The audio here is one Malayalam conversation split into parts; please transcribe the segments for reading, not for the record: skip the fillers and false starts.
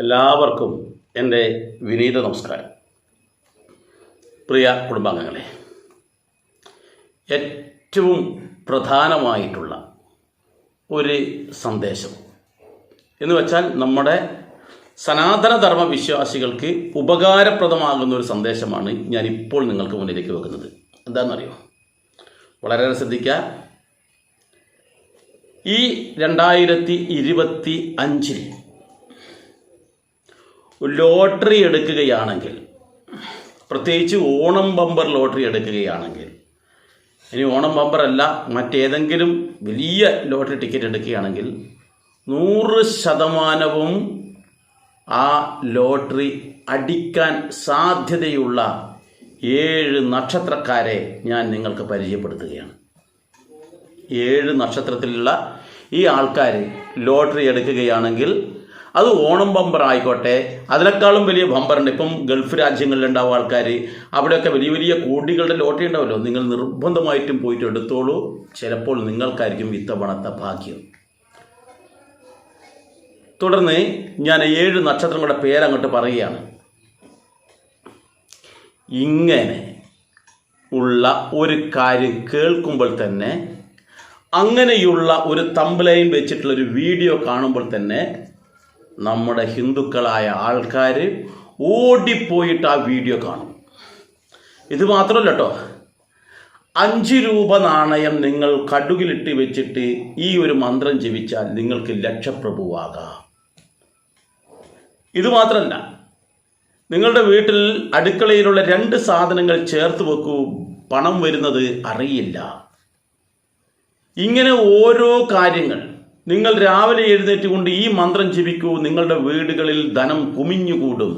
എല്ലാവർക്കും എൻ്റെ വിനീത നമസ്കാരം. പ്രിയ കുടുംബാംഗങ്ങളെ, ഏറ്റവും പ്രധാനമായിട്ടുള്ള ഒരു സന്ദേശം എന്ന് വെച്ചാൽ നമ്മുടെ സനാതനധർമ്മ വിശ്വാസികൾക്ക് ഉപകാരപ്രദമാകുന്ന ഒരു സന്ദേശമാണ് ഞാനിപ്പോൾ നിങ്ങൾക്ക് മുന്നിലേക്ക് വെക്കുന്നത്. എന്താണെന്നറിയോ? വളരെ ശ്രദ്ധിക്കുക. ഈ 2025 ലോട്ടറി എടുക്കുകയാണെങ്കിൽ, പ്രത്യേകിച്ച് ഓണം ബമ്പർ ലോട്ടറി എടുക്കുകയാണെങ്കിൽ, ഇനി ഓണം ബമ്പറല്ല മറ്റേതെങ്കിലും വലിയ ലോട്ടറി ടിക്കറ്റ് എടുക്കുകയാണെങ്കിൽ 100% ആ ലോട്ടറി അടിക്കാൻ സാധ്യതയുള്ള 7 നക്ഷത്രക്കാരെ ഞാൻ നിങ്ങൾക്ക് പരിചയപ്പെടുത്തുകയാണ്. 7 നക്ഷത്രത്തിലുള്ള ഈ ആൾക്കാർ ലോട്ടറി എടുക്കുകയാണെങ്കിൽ, അത് ഓണം ബമ്പർ ആയിക്കോട്ടെ, അതിനേക്കാളും വലിയ ബമ്പറുണ്ട്. ഇപ്പം ഗൾഫ് രാജ്യങ്ങളിലുണ്ടാവും ആൾക്കാർ, അവിടെയൊക്കെ വലിയ വലിയ കോടികളുടെ ലോട്ടറി ഉണ്ടാവുമല്ലോ. നിങ്ങൾ നിർബന്ധമായിട്ടും പോയിട്ട് എടുത്തോളൂ. ചിലപ്പോൾ നിങ്ങൾക്കായിരിക്കും ഇത്തവണത്തെ ഭാഗ്യം. തുടർന്ന് ഞാൻ 7 നക്ഷത്രങ്ങളുടെ പേരങ്ങോട്ട് പറയുകയാണ്. ഇങ്ങനെ ഉള്ള ഒരു കാര്യം കേൾക്കുമ്പോൾ തന്നെ, അങ്ങനെയുള്ള ഒരു തംബ്ലൈൻ വെച്ചിട്ടുള്ളൊരു വീഡിയോ കാണുമ്പോൾ തന്നെ നമ്മുടെ ഹിന്ദുക്കളായ ആൾക്കാർ ഓടിപ്പോയിട്ട് ആ വീഡിയോ കാണും. ഇത് മാത്രമല്ല കേട്ടോ, 5 രൂപ നാണയം നിങ്ങൾ കടുകിലിട്ട് വെച്ചിട്ട് ഈ ഒരു മന്ത്രം ജപിച്ചാൽ നിങ്ങൾക്ക് ലക്ഷപ്രഭുവാകാം. ഇത് മാത്രമല്ല, നിങ്ങളുടെ വീട്ടിൽ അടുക്കളയിലുള്ള 2 സാധനങ്ങൾ ചേർത്ത് വെക്കൂ, പണം വരുന്നത് അറിയില്ല. ഇങ്ങനെ ഓരോ കാര്യങ്ങൾ നിങ്ങൾ രാവിലെ എഴുന്നേറ്റ് കൊണ്ട് ഈ മന്ത്രം ജപിക്കൂ, നിങ്ങളുടെ വീടുകളിൽ ധനം കുമിഞ്ഞുകൂടും.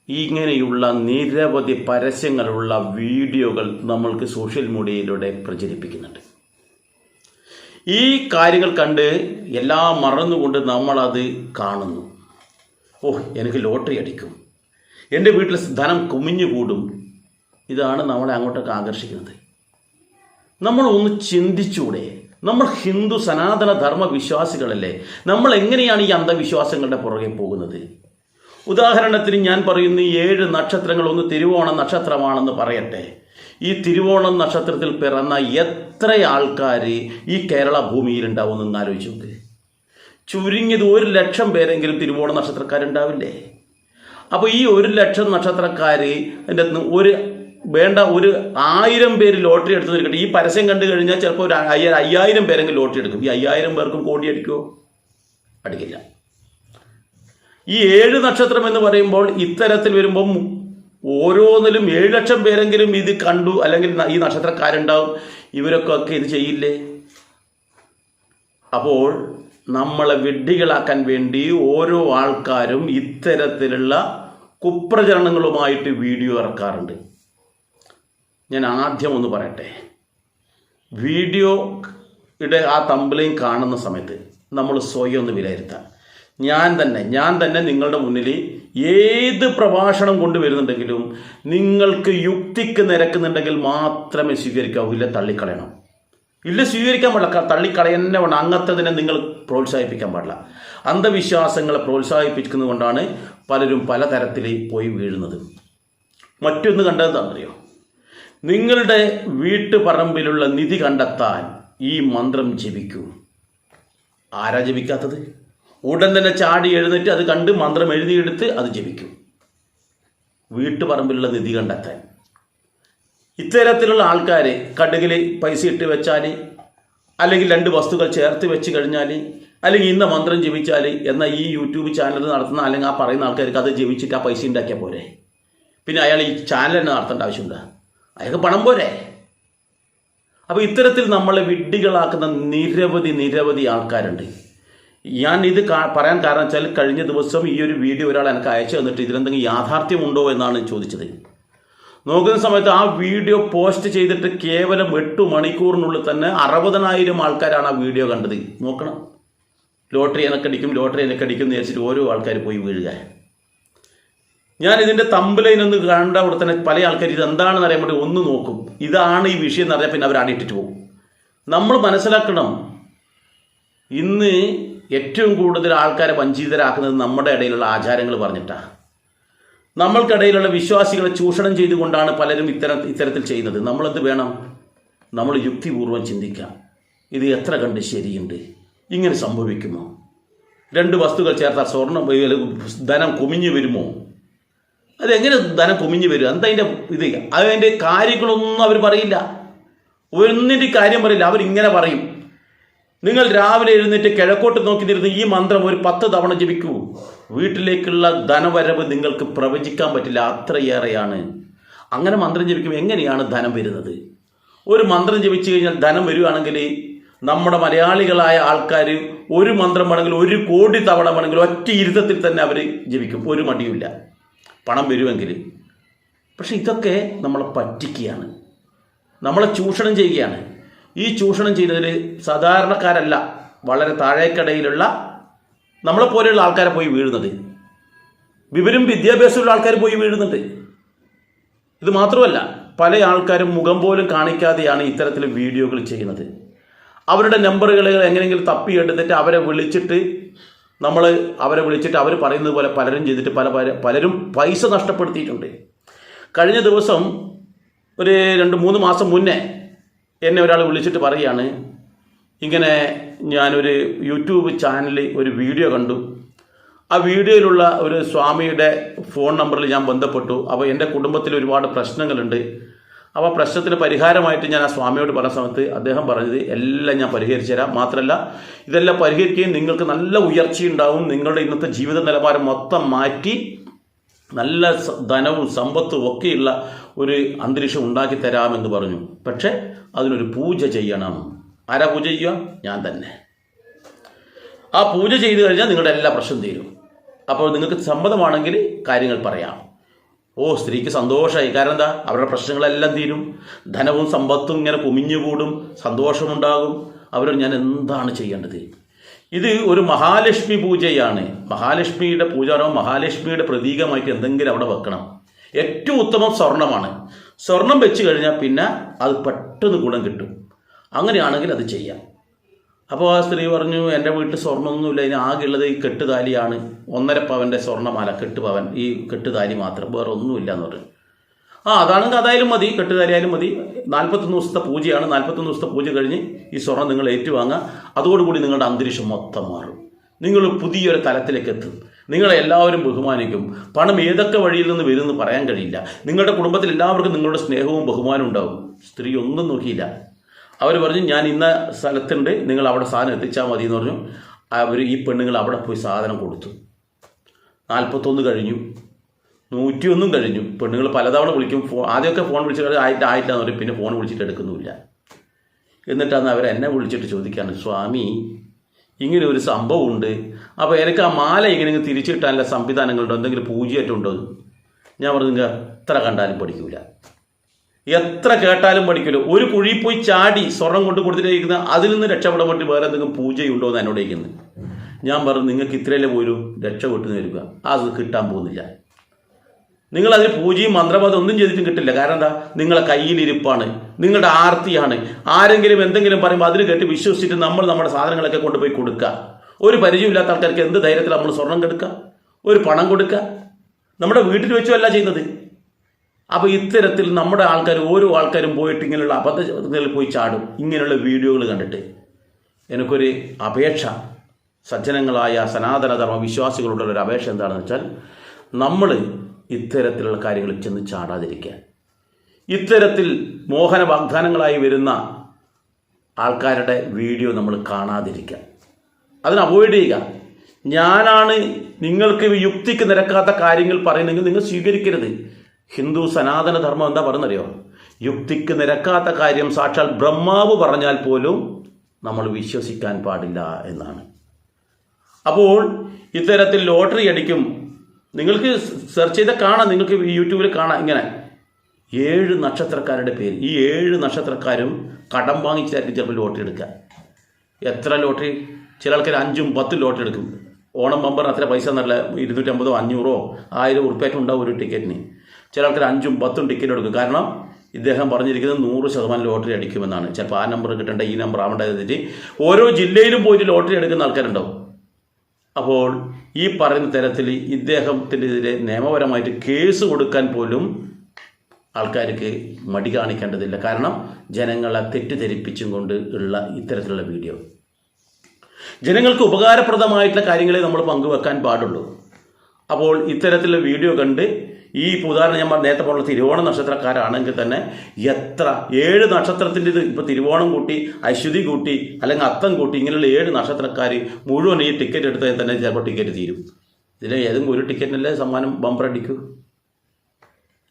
ഇങ്ങനെയുള്ള നിരവധി പരസ്യങ്ങളുള്ള വീഡിയോകൾ നമ്മൾക്ക് സോഷ്യൽ മീഡിയയിലൂടെ പ്രചരിപ്പിക്കുന്നുണ്ട്. ഈ കാര്യങ്ങൾ കണ്ട് എല്ലാം മറന്നുകൊണ്ട് നമ്മളത് കാണുന്നു. എനിക്ക് ലോട്ടറി അടിക്കും, എൻ്റെ വീട്ടിൽ ധനം കുമിഞ്ഞുകൂടും. ഇതാണ് നമ്മളെ അങ്ങോട്ടൊക്കെ ആകർഷിക്കുന്നത്. നമ്മൾ ഒന്ന് ചിന്തിച്ചൂടെ? നമ്മൾ ഹിന്ദു സനാതന ധർമ്മ വിശ്വാസികളല്ലേ? നമ്മൾ എങ്ങനെയാണ് ഈ അന്ധവിശ്വാസങ്ങളുടെ പുറകെ പോകുന്നത്? ഉദാഹരണത്തിന് ഞാൻ പറയുന്ന ഈ 7 നക്ഷത്രങ്ങൾ ഒന്ന് തിരുവോണ നക്ഷത്രമാണെന്ന് പറയട്ടെ. ഈ തിരുവോണ നക്ഷത്രത്തിൽ പിറന്ന എത്ര ആൾക്കാർ ഈ കേരള ഭൂമിയിൽ ഉണ്ടാവും എന്ന് ആലോചിച്ച് നോക്ക്. ചുരുങ്ങിയത് 1 ലക്ഷം പേരെങ്കിലും തിരുവോണ നക്ഷത്രക്കാരുണ്ടാവില്ലേ? അപ്പോൾ ഈ 1 ലക്ഷം നക്ഷത്രക്കാർ എൻ്റെ ഒരു 1000 പേര് ലോട്ടറി എടുത്ത് നിൽക്കട്ടെ. ഈ പരസ്യം കണ്ടു കഴിഞ്ഞാൽ ചിലപ്പോൾ ഒരു 5000 പേരെങ്കിലും ലോട്ടറി എടുക്കും. ഈ 5000 പേർക്കും കോടി അടിക്കുമോ? അടിക്കില്ല. ഈ 7 നക്ഷത്രം എന്ന് പറയുമ്പോൾ ഇത്തരത്തിൽ വരുമ്പം ഓരോന്നിലും 7 ലക്ഷം പേരെങ്കിലും ഇത് കണ്ടു, അല്ലെങ്കിൽ ഈ നക്ഷത്രക്കാരുണ്ടാവും. ഇവരൊക്കെ ഇത് ചെയ്യില്ലേ? അപ്പോൾ നമ്മളെ വിഡ്ഢികളാക്കാൻ വേണ്ടി ഓരോ ആൾക്കാരും ഇത്തരത്തിലുള്ള കുപ്രചരണങ്ങളുമായിട്ട് വീഡിയോ ഇറക്കാറുണ്ട്. ഞാൻ ആദ്യം ഒന്ന് പറയട്ടെ, വീഡിയോയുടെ ആ തംബ്ലൈൻ കാണുന്ന സമയത്ത് നമ്മൾ സ്വയം ഒന്ന് വിലയിരുത്താം. ഞാൻ തന്നെ നിങ്ങളുടെ മുന്നിൽ ഏത് പ്രഭാഷണം കൊണ്ടുവരുന്നുണ്ടെങ്കിലും നിങ്ങൾക്ക് യുക്തിക്ക് നിരക്കുന്നുണ്ടെങ്കിൽ മാത്രമേ സ്വീകരിക്കാവൂ. ഇല്ല തള്ളിക്കളയണം. ഇല്ല സ്വീകരിക്കാൻ പാടില്ല, തള്ളിക്കളയന്നെ വേണം. അങ്ങനത്തതിനെ നിങ്ങൾ പ്രോത്സാഹിപ്പിക്കാൻ പാടില്ല. അന്ധവിശ്വാസങ്ങളെ പ്രോത്സാഹിപ്പിക്കുന്നത് കൊണ്ടാണ് പലരും പലതരത്തിൽ പോയി വീഴുന്നത്. മറ്റൊന്ന് കണ്ടതെന്താണെന്നറിയോ? നിങ്ങളുടെ വീട്ടുപറമ്പിലുള്ള നിധി കണ്ടെത്താൻ ഈ മന്ത്രം ജപിക്കൂ. ആരാ ജപിക്കാത്തത്? ഉടൻ തന്നെ ചാടി എഴുന്നേറ്റ് അത് കണ്ട് മന്ത്രം എഴുതിയെടുത്ത് അത് ജപിക്കും. വീട്ടുപറമ്പിലുള്ള നിധി കണ്ടെത്താൻ ഇത്തരത്തിലുള്ള ആൾക്കാർ കടുകിൽ പൈസ ഇട്ട് വെച്ചാൽ, അല്ലെങ്കിൽ 2 വസ്തുക്കൾ ചേർത്ത് വെച്ച് കഴിഞ്ഞാൽ, അല്ലെങ്കിൽ ഇന്ന മന്ത്രം ജപിച്ചാൽ, എന്നാൽ ഈ യൂട്യൂബ് ചാനൽ നടത്തുന്ന അല്ലെങ്കിൽ ആ പറയുന്ന ആൾക്കാർക്ക് അത് ജപിച്ചിട്ട് ആ പൈസ ഉണ്ടാക്കിയാൽ പോരെ? പിന്നെ അയാൾ ഈ ചാനൽ തന്നെ നടത്തേണ്ട ആവശ്യമുണ്ടോ? അയാൾക്ക് പണം പോരെ? അപ്പോൾ ഇത്തരത്തിൽ നമ്മളെ വിഡ്ഢികളാക്കുന്ന നിരവധി ആൾക്കാരുണ്ട്. ഞാൻ ഇത് പറയാൻ കാരണം വെച്ചാൽ, കഴിഞ്ഞ ദിവസം ഈ ഒരു വീഡിയോ ഒരാൾ എനിക്ക് അയച്ചു തന്നിട്ട് ഇതിലെന്തെങ്കിലും യാഥാർത്ഥ്യമുണ്ടോ എന്നാണ് ചോദിച്ചത്. നോക്കുന്ന സമയത്ത് ആ വീഡിയോ പോസ്റ്റ് ചെയ്തിട്ട് കേവലം 8 മണിക്കൂറിനുള്ളിൽ തന്നെ 60,000 ആൾക്കാരാണ് ആ വീഡിയോ കണ്ടത്. നോക്കണം. ലോട്ടറി എനക്കടിക്കും എന്ന് വിചാരിച്ചിട്ട് ഓരോ ആൾക്കാർ പോയി വീഴുക. ഞാൻ ഇതിൻ്റെ തംബ്ലൈൻ ഒന്ന് കണ്ട അവിടെ തന്നെ പല ആൾക്കാർ ഇതെന്താണെന്ന് അറിയാൻ വേണ്ടി ഒന്ന് നോക്കും. ഇതാണ് ഈ വിഷയം എന്ന് പറഞ്ഞാൽ പിന്നെ അവർ അടിയിട്ടിട്ട് പോകും. നമ്മൾ മനസ്സിലാക്കണം, ഇന്ന് ഏറ്റവും കൂടുതൽ ആൾക്കാരെ വഞ്ചിതരാക്കുന്നത് നമ്മുടെ ഇടയിലുള്ള ആചാരങ്ങൾ പറഞ്ഞിട്ടാണ്. നമ്മൾക്കിടയിലുള്ള വിശ്വാസികളെ ചൂഷണം ചെയ്തുകൊണ്ടാണ് പലരും ഇത്തരത്തിൽ ചെയ്യുന്നത്. നമ്മളെന്ത് വേണം? നമ്മൾ യുക്തിപൂർവ്വം ചിന്തിക്കാം. ഇത് എത്ര കണ്ട് ശരിയുണ്ട്? ഇങ്ങനെ സംഭവിക്കുമോ? രണ്ട് വസ്തുക്കൾ ചേർത്താൽ ധനം കുമിഞ്ഞു വരുമോ? അതെങ്ങനെ ധനം കുമിഞ്ഞു വരും? എന്താ അതിൻ്റെ കാര്യങ്ങളൊന്നും അവർ പറയില്ല. ഒന്നിൻ്റെ കാര്യം പറയില്ല. അവരിങ്ങനെ പറയും, നിങ്ങൾ രാവിലെ എഴുന്നേറ്റ് കിഴക്കോട്ട് നോക്കി നിരുന്ന് ഈ മന്ത്രം ഒരു 10 തവണ ജപിക്കൂ, വീട്ടിലേക്കുള്ള ധനവരവ് നിങ്ങൾക്ക് പ്രവചിക്കാൻ പറ്റില്ല, അത്രയേറെയാണ്. അങ്ങനെ മന്ത്രം ജപിക്കുമ്പോൾ എങ്ങനെയാണ് ധനം വരുന്നത്? ഒരു മന്ത്രം ജപിച്ചു കഴിഞ്ഞാൽ ധനം വരികയാണെങ്കിൽ നമ്മുടെ മലയാളികളായ ആൾക്കാർ ഒരു മന്ത്രം വേണമെങ്കിൽ 1 കോടി തവണ വേണമെങ്കിൽ ഒറ്റ ഇരുത്തത്തിൽ തന്നെ അവർ ജപിക്കും, ഒരു മടിയുമില്ല, പണം വരുമെങ്കിൽ. പക്ഷെ ഇതൊക്കെ നമ്മളെ പറ്റിക്കുകയാണ്, നമ്മളെ ചൂഷണം ചെയ്യുകയാണ്. ഈ ചൂഷണം ചെയ്യുന്നതിൽ സാധാരണക്കാരല്ല, വളരെ താഴേക്കടയിലുള്ള നമ്മളെപ്പോലെയുള്ള ആൾക്കാരെ പോയി വീഴുന്നത്. വിവരം വിദ്യാഭ്യാസമുള്ള ആൾക്കാർ പോയി വീഴുന്നുണ്ട്. ഇത് മാത്രമല്ല, പല ആൾക്കാരും മുഖം പോലും കാണിക്കാതെയാണ് ഇത്തരത്തിൽ വീഡിയോകൾ ചെയ്യുന്നത്. അവരുടെ നമ്പറുകൾ എങ്ങനെയെങ്കിലും തപ്പിയെടുത്തിട്ട് അവരെ വിളിച്ചിട്ട് അവർ പറയുന്നത് പോലെ പലരും ചെയ്തിട്ട് പലരും പൈസ നഷ്ടപ്പെടുത്തിയിട്ടുണ്ട്. കഴിഞ്ഞ ദിവസം ഒരു 2-3 മാസം മുന്നേ എന്നെ ഒരാൾ വിളിച്ചിട്ട് പറയുകയാണ്, ഇങ്ങനെ ഞാനൊരു യൂട്യൂബ് ചാനലിൽ ഒരു വീഡിയോ കണ്ടു, ആ വീഡിയോയിലുള്ള ഒരു സ്വാമിയുടെ ഫോൺ നമ്പറിൽ ഞാൻ ബന്ധപ്പെട്ടു. അപ്പോൾ എൻ്റെ കുടുംബത്തിൽ ഒരുപാട് പ്രശ്നങ്ങളുണ്ട്, അപ്പോൾ പ്രശ്നത്തിന് പരിഹാരമായിട്ട് ഞാൻ ആ സ്വാമിയോട് പറഞ്ഞ സമയത്ത് അദ്ദേഹം പറഞ്ഞത് എല്ലാം ഞാൻ പരിഹരിച്ചു തരാം, മാത്രമല്ല ഇതെല്ലാം പരിഹരിക്കുകയും നിങ്ങൾക്ക് നല്ല ഉയർച്ചയുണ്ടാവും, നിങ്ങളുടെ ഇന്നത്തെ ജീവിത നിലവാരം മൊത്തം മാറ്റി നല്ല ധനവും സമ്പത്തും ഒക്കെയുള്ള ഒരു അന്തരീക്ഷം ഉണ്ടാക്കി തരാമെന്ന് പറഞ്ഞു. പക്ഷെ അതിനൊരു പൂജ ചെയ്യണം. ആരാ പൂജ ചെയ്യുക? ഞാൻ തന്നെ. ആ പൂജ ചെയ്തു കഴിഞ്ഞാൽ നിങ്ങളുടെ എല്ലാ പ്രശ്നം തീരും. അപ്പോൾ നിങ്ങൾക്ക് സമ്മതമാണെങ്കിൽ കാര്യങ്ങൾ പറയാം. സ്ത്രീക്ക് സന്തോഷമായി. കാരണം എന്താ? അവരുടെ പ്രശ്നങ്ങളെല്ലാം തീരും, ധനവും സമ്പത്തും ഇങ്ങനെ കുമിഞ്ഞുകൂടും, സന്തോഷമുണ്ടാകും. അവരോട് ഞാൻ എന്താണ് ചെയ്യേണ്ടത്? ഇത് ഒരു മഹാലക്ഷ്മി പൂജയാണ്. മഹാലക്ഷ്മിയുടെ പൂജ മഹാലക്ഷ്മിയുടെ പ്രതീകമായിട്ട് എന്തെങ്കിലും അവിടെ വെക്കണം. ഏറ്റവും ഉത്തമം സ്വർണ്ണമാണ്. സ്വർണം വെച്ച് കഴിഞ്ഞാൽ പിന്നെ അത് പെട്ടെന്ന് ഗുണം കിട്ടും. അങ്ങനെയാണെങ്കിൽ അത് ചെയ്യാം. അപ്പോൾ ആ സ്ത്രീ പറഞ്ഞു, എൻ്റെ വീട്ടിൽ സ്വർണ്ണമൊന്നുമില്ല, ഇതിന് ആകെയുള്ളത് ഈ കെട്ടുതാലിയാണ്, 1.5 പവൻ്റെ സ്വർണ്ണമാല, 8 പവൻ, ഈ കെട്ടുതാലി മാത്രം, വേറെ ഒന്നുമില്ല എന്ന് പറഞ്ഞു. അതാണെങ്കിൽ അതായാലും മതി, കെട്ടുതാലിയായാലും മതി. 41 ദിവസത്തെ പൂജയാണ്. 41 ദിവസത്തെ പൂജ കഴിഞ്ഞ് ഈ സ്വർണ്ണം നിങ്ങൾ ഏറ്റുവാങ്ങുക. അതോടുകൂടി നിങ്ങളുടെ അന്തരീക്ഷം മൊത്തം മാറും. നിങ്ങൾ പുതിയൊരു തലത്തിലേക്ക് എത്തും. നിങ്ങളെ എല്ലാവരും ബഹുമാനിക്കും. പണം ഏതൊക്കെ വഴിയിൽ നിന്ന് വരുമെന്ന് പറയാൻ കഴിയില്ല. നിങ്ങളുടെ കുടുംബത്തിൽ എല്ലാവർക്കും നിങ്ങളുടെ സ്നേഹവും ബഹുമാനവും ഉണ്ടാവും. സ്ത്രീ ഒന്നും നോക്കിയില്ല. അവർ പറഞ്ഞു, ഞാൻ ഇന്ന സ്ഥലത്തുണ്ട്, നിങ്ങൾ അവിടെ സാധനം എത്തിച്ചാൽ മതി എന്ന് പറഞ്ഞു. ഈ പെണ്ണുങ്ങൾ അവിടെ പോയി സാധനം കൊടുത്തു. 41 കഴിഞ്ഞു, 101 കഴിഞ്ഞു. പെണ്ണുങ്ങൾ പലതവണ വിളിക്കും. ആദ്യമൊക്കെ ഫോൺ വിളിച്ചിട്ട് ആയിട്ടാന്ന് പറയും, പിന്നെ ഫോൺ വിളിച്ചിട്ട് എടുക്കുന്നുമില്ല. എന്നിട്ടാണ് അവരെന്നെ വിളിച്ചിട്ട് ചോദിക്കുകയാണ്, സ്വാമി ഇങ്ങനെ ഒരു സംഭവമുണ്ട്, അപ്പോൾ എനിക്ക് ആ മാല ഇങ്ങനെ തിരിച്ചു കിട്ടാനുള്ള സംവിധാനങ്ങളുണ്ടോ, എന്തെങ്കിലും പൂജയായിട്ടുണ്ടോ? ഞാൻ പറഞ്ഞു, നിങ്ങൾ എത്ര കണ്ടാലും പഠിക്കൂല, എത്ര കേട്ടാലും പഠിക്കില്ല. ഒരു കുഴി പോയി ചാടി സ്വർണം കൊണ്ട് കൊടുത്തിട്ടിരിക്കുന്ന അതിൽ നിന്ന് രക്ഷപ്പെടാൻ വേണ്ടി വേറെ എന്തെങ്കിലും പൂജയുണ്ടോ എന്ന് എന്നോട് ചോദിക്കുന്നത്. ഞാൻ പറഞ്ഞു, നിങ്ങൾക്ക് ഇത്രയല്ലേ പോലും രക്ഷപ്പെട്ടു വരിക, അത് കിട്ടാൻ പോകുന്നില്ല. നിങ്ങളതിൽ പൂജയും മന്ത്രവാദം ഒന്നും ചെയ്തിട്ടും കിട്ടില്ല. കാരണം എന്താ? നിങ്ങളെ കയ്യിലിരിപ്പാണ്, നിങ്ങളുടെ ആർത്തിയാണ്. ആരെങ്കിലും എന്തെങ്കിലും പറയുമ്പോൾ അതിൽ കേട്ട് വിശ്വസിച്ചിട്ട് നമ്മുടെ സാധനങ്ങളൊക്കെ കൊണ്ടുപോയി കൊടുക്കുക. ഒരു പരിചയമില്ലാത്ത ആൾക്കാർക്ക് എന്ത് ധൈര്യത്തിൽ നമ്മൾ സ്വർണം കൊടുക്കുക, ഒരു പണം കൊടുക്കുക? നമ്മുടെ വീട്ടിൽ വെച്ചുമല്ല ചെയ്യുന്നത്. അപ്പോൾ ഇത്തരത്തിൽ നമ്മുടെ ആൾക്കാർ, ഓരോ ആൾക്കാരും പോയിട്ട് ഇങ്ങനെയുള്ള അബദ്ധങ്ങളിൽ പോയി ചാടും. ഇങ്ങനെയുള്ള വീഡിയോകൾ കണ്ടിട്ട് എനിക്കൊരു അപേക്ഷ, സജ്ജനങ്ങളായ സനാതനധർമ്മ വിശ്വാസികളുടെ ഒരു അപേക്ഷ എന്താണെന്ന് വെച്ചാൽ, നമ്മൾ ഇത്തരത്തിലുള്ള കാര്യങ്ങളിൽ ചെന്ന് ചാടാതിരിക്കുക. ഇത്തരത്തിൽ മോഹന വാഗ്ദാനങ്ങളായി വരുന്ന ആൾക്കാരുടെ വീഡിയോ നമ്മൾ കാണാതിരിക്കുക, അതിന് അവോയ്ഡ് ചെയ്യുക. ഞാനാണ് നിങ്ങൾക്ക് യുക്തിക്ക് നിരക്കാത്ത കാര്യങ്ങൾ പറയുന്നെങ്കിൽ നിങ്ങൾ സ്വീകരിക്കരുത്. ഹിന്ദു സനാതന ധർമ്മം എന്താ പറയുന്നറിയോ? യുക്തിക്ക് നിരക്കാത്ത കാര്യം സാക്ഷാൽ ബ്രഹ്മാവ് പറഞ്ഞാൽ പോലും നമ്മൾ വിശ്വസിക്കാൻ പാടില്ല എന്നാണ്. അപ്പോൾ ഇത്തരത്തിൽ ലോട്ടറി അടിക്കും. നിങ്ങൾക്ക് സെർച്ച് ചെയ്താൽ കാണാം, നിങ്ങൾക്ക് യൂട്യൂബിൽ കാണാം. ഇങ്ങനെ 7 നക്ഷത്രക്കാരുടെ പേര്. ഈ 7 നക്ഷത്രക്കാരും കടം വാങ്ങിച്ചായിരിക്കും ചിലപ്പോൾ ലോട്ടറി എടുക്കുക. എത്ര ലോട്ടറി? ചില ആൾക്കാർ 5-10 ലോട്ടറി എടുക്കും. ഓണം ബമ്പറിന് അത്ര പൈസ എന്നല്ല, 250 500 1000 ഉറുപ്പ്യായിട്ട് ഉണ്ടാവും ഒരു ടിക്കറ്റിന്. ചില ആൾക്കാർ 5-10 ടിക്കറ്റ് എടുക്കും. കാരണം ഇദ്ദേഹം പറഞ്ഞിരിക്കുന്നത് 100% ലോട്ടറി അടിക്കുമെന്നാണ്. ചിലപ്പോൾ ആ നമ്പർ കിട്ടേണ്ട, ഈ നമ്പർ ആവേണ്ടത്. ഓരോ ജില്ലയിലും പോയിട്ട് ലോട്ടറി എടുക്കുന്ന ആൾക്കാരുണ്ടാവും. അപ്പോൾ ഈ പറയുന്ന തരത്തിൽ ഇദ്ദേഹത്തിനെതിരെ നിയമപരമായിട്ട് കേസ് കൊടുക്കാൻ പോലും ആൾക്കാർക്ക് മടി കാണിക്കേണ്ടതില്ല. കാരണം ജനങ്ങളെ തെറ്റിദ്ധരിപ്പിച്ചും കൊണ്ട് ഉള്ള ഇത്തരത്തിലുള്ള വീഡിയോ, ജനങ്ങൾക്ക് ഉപകാരപ്രദമായിട്ടുള്ള കാര്യങ്ങളെ നമ്മൾ പങ്കുവെക്കാൻ പാടുള്ളൂ. അപ്പോൾ ഇത്തരത്തിലുള്ള വീഡിയോ കണ്ട് ഈ ഉദാഹരണം ഞാൻ നേരത്തെ പറഞ്ഞ തിരുവോണ നക്ഷത്രക്കാരാണെങ്കിൽ തന്നെ എത്ര 7 നക്ഷത്രത്തിൻ്റെ ഇത് ഇപ്പോൾ തിരുവോണം കൂട്ടി, അശ്വതി കൂട്ടി, അല്ലെങ്കിൽ അത്തം കൂട്ടി, ഇങ്ങനെയുള്ള 7 നക്ഷത്രക്കാർ മുഴുവൻ ഈ ടിക്കറ്റ് എടുത്താൽ തന്നെ ചിലപ്പോൾ ടിക്കറ്റ് തീരും. ഇതിൽ ഏതെങ്കിലും ഒരു ടിക്കറ്റിനല്ലേ സമ്മാനം ബമ്പർ അടിക്കൂ.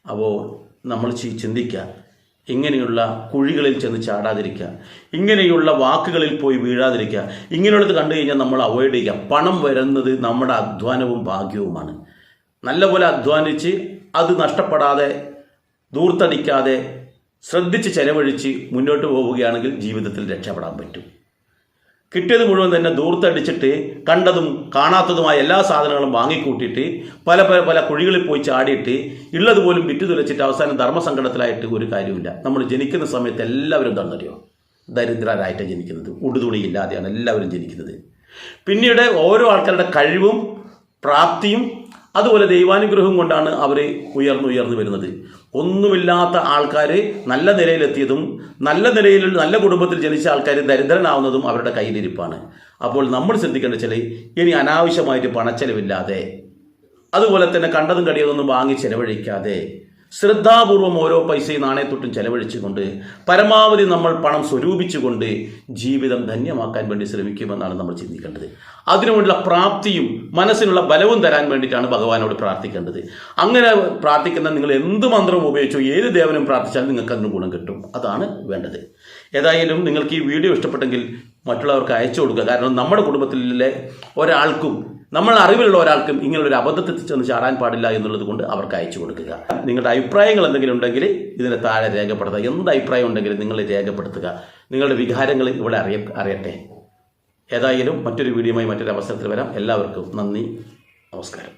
അപ്പോൾ നമ്മൾ ചിന്തിക്കുക, ഇങ്ങനെയുള്ള കുഴികളിൽ ചെന്ന് ചാടാതിരിക്കുക, ഇങ്ങനെയുള്ള വാക്കുകളിൽ പോയി വീഴാതിരിക്കുക. ഇങ്ങനെയുള്ളത് കണ്ടു കഴിഞ്ഞാൽ നമ്മൾ അവോയ്ഡ് ചെയ്യുക. പണം വരുന്നത് നമ്മുടെ അധ്വാനവും ഭാഗ്യവുമാണ്. നല്ലപോലെ അധ്വാനിച്ച് അത് നഷ്ടപ്പെടാതെ ദൂർത്തടിക്കാതെ ശ്രദ്ധിച്ച് ചെലവഴിച്ച് മുന്നോട്ട് പോവുകയാണെങ്കിൽ ജീവിതത്തിൽ രക്ഷപ്പെടാൻ പറ്റും. കിട്ടിയത് മുഴുവൻ തന്നെ ദൂർത്തടിച്ചിട്ട് കണ്ടതും കാണാത്തതുമായ എല്ലാ സാധനങ്ങളും വാങ്ങിക്കൂട്ടിയിട്ട് പല പല പല കുഴികളിൽ പോയി ചാടിയിട്ട് ഉള്ളതുപോലും വിറ്റു തുലച്ചിട്ട് അവസാനം ധർമ്മസങ്കടത്തിലായിട്ട് ഒരു കാര്യമില്ല. നമ്മൾ ജനിക്കുന്ന സമയത്ത് എല്ലാവരും തന്നറിയോ ദരിദ്രരായിട്ടാണ് ജനിക്കുന്നത്. ഉടുതുണിയില്ലാതെയാണ് എല്ലാവരും ജനിക്കുന്നത്. പിന്നീട് ഓരോ ആൾക്കാരുടെ കഴിവും പ്രാപ്തിയും അതുപോലെ ദൈവാനുഗ്രഹം കൊണ്ടാണ് അവർ ഉയർന്നു വരുന്നത്. ഒന്നുമില്ലാത്ത ആൾക്കാർ നല്ല നിലയിലെത്തിയതും നല്ല നിലയിൽ നല്ല കുടുംബത്തിൽ ജനിച്ച ആൾക്കാർ ദരിദ്രനാവുന്നതും അവരുടെ കയ്യിലിരിപ്പാണ്. അപ്പോൾ നമ്മൾ ശ്രദ്ധിക്കേണ്ട വെച്ചാൽ ഇനി അനാവശ്യമായിട്ട് പണച്ചെലവില്ലാതെ അതുപോലെ തന്നെ കണ്ടതും കടിയതൊന്നും വാങ്ങി ചെലവഴിക്കാതെ ശ്രദ്ധാപൂർവം ഓരോ പൈസയും നാണയത്തൊട്ടും ചെലവഴിച്ചുകൊണ്ട് പരമാവധി നമ്മൾ പണം സ്വരൂപിച്ചുകൊണ്ട് ജീവിതം ധന്യമാക്കാൻ വേണ്ടി ശ്രമിക്കുമെന്നാണ് നമ്മൾ ചിന്തിക്കേണ്ടത്. അതിനുവേണ്ടിയുള്ള പ്രാപ്തിയും മനസ്സിനുള്ള ബലവും തരാൻ വേണ്ടിയിട്ടാണ് ഭഗവാനോട് പ്രാർത്ഥിക്കേണ്ടത്. അങ്ങനെ പ്രാർത്ഥിക്കുന്ന നിങ്ങൾ എന്ത് മന്ത്രവും ഉപയോഗിച്ചോ ഏത് ദേവനും പ്രാർത്ഥിച്ചാലും നിങ്ങൾക്ക് അതിന് ഗുണം കിട്ടും. അതാണ് വേണ്ടത്. ഏതായാലും നിങ്ങൾക്ക് ഈ വീഡിയോ ഇഷ്ടപ്പെട്ടെങ്കിൽ മറ്റുള്ളവർക്ക് അയച്ചു കൊടുക്കുക. കാരണം നമ്മുടെ കുടുംബത്തിലെ ഒരാൾക്കും നമ്മൾ അറിവിലുള്ള ഒരാൾക്കും ഇങ്ങനൊരു അബദ്ധത്തിൽ ചെന്ന് ചാടാൻ പാടില്ല എന്നുള്ളത് കൊണ്ട് അവർക്ക് അയച്ചു കൊടുക്കുക. നിങ്ങളുടെ അഭിപ്രായങ്ങൾ എന്തെങ്കിലും ഉണ്ടെങ്കിൽ ഇതിന് താഴെ രേഖപ്പെടുത്തുക. എന്ത് അഭിപ്രായം ഉണ്ടെങ്കിലും നിങ്ങൾ രേഖപ്പെടുത്തുക. നിങ്ങളുടെ വികാരങ്ങൾ ഇവിടെ അറിയട്ടെ. ഏതായാലും മറ്റൊരു വീഡിയോയുമായി മറ്റൊരു അവസരത്തിൽ വരാം. എല്ലാവർക്കും നന്ദി, നമസ്കാരം.